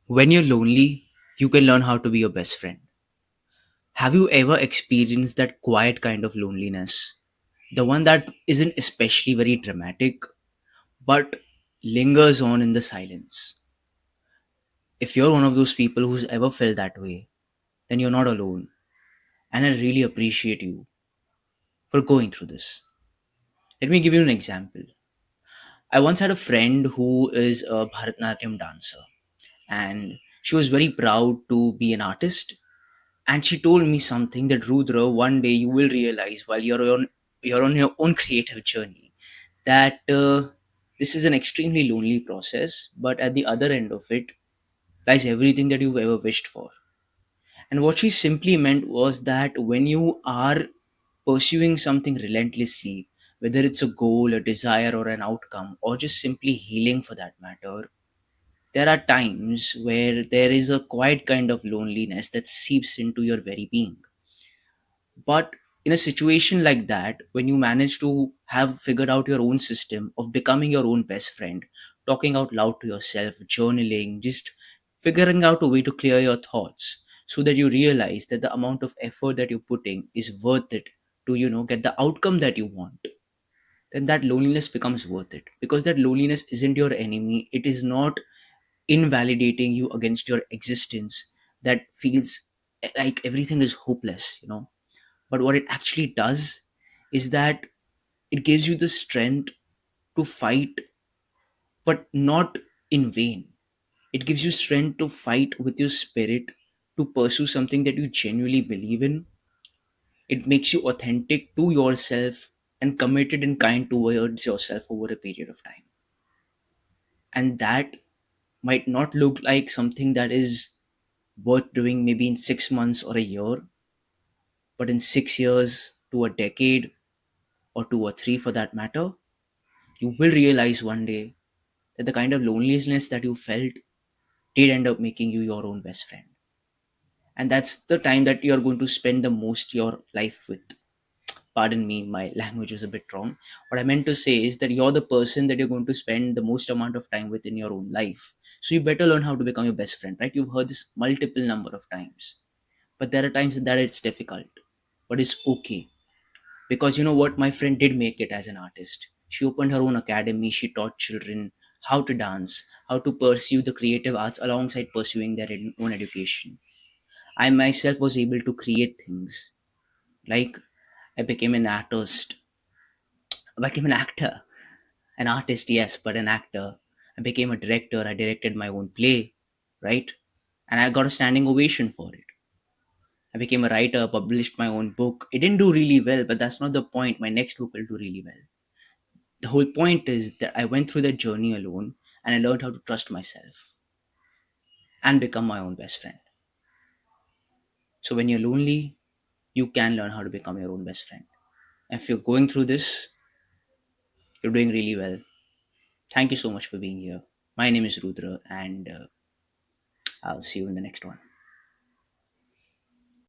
When you're lonely, you can learn how to be your best friend. Have you ever experienced that quiet kind of loneliness? The one that isn't especially very dramatic, but lingers on in the silence. If you're one of those people who's ever felt that way, then you're not alone. And I really appreciate you for going through this. Let me give you an example. I once had a friend who is a Bharatanatyam dancer, and she was very proud to be an artist. And she told me something that Rudra, one day you will realize while you're on your own creative journey that this is an extremely lonely process, but at the other end of it lies everything that you've ever wished for. And what she simply meant was that when you are pursuing something relentlessly, whether it's a goal, a desire, or an outcome, or just simply healing for that matter, there are times where there is a quiet kind of loneliness that seeps into your very being. But in a situation like that, when you manage to have figured out your own system of becoming your own best friend, talking out loud to yourself, journaling, just figuring out a way to clear your thoughts so that you realize that the amount of effort that you're putting is worth it to, get the outcome that you want, then that loneliness becomes worth it, because that loneliness isn't your enemy. It is not invalidating you against your existence that feels like everything is hopeless. But what it actually does is that it gives you the strength to fight, but not in vain. It gives you strength to fight with your spirit, to pursue something that you genuinely believe in. It makes you authentic to yourself and committed and kind towards yourself over a period of time. And that might not look like something that is worth doing maybe in 6 months or a year, but in 6 years to a decade or two or three for that matter, you will realize one day that the kind of loneliness that you felt did end up making you your own best friend. And that's the time that you're going to spend the most your life with. Pardon me, my language was a bit wrong. What I meant to say is that you're the person that you're going to spend the most amount of time with in your own life. So you better learn how to become your best friend, right? You've heard this multiple number of times. But there are times that it's difficult. But it's okay. Because you know what? My friend did make it as an artist. She opened her own academy. She taught children how to dance, how to pursue the creative arts alongside pursuing their own education. I myself was able to create things. Like I became an artist. I became an actor. An artist, yes, but an actor. I became a director. I directed my own play, right? And I got a standing ovation for it. I became a writer, published my own book. It didn't do really well, but that's not the point. My next book will do really well. The whole point is that I went through that journey alone and I learned how to trust myself and become my own best friend. So when you're lonely, you can learn how to become your own best friend. If you're going through this, you're doing really well. Thank you so much for being here. My name is Rudra, and I'll see you in the next one.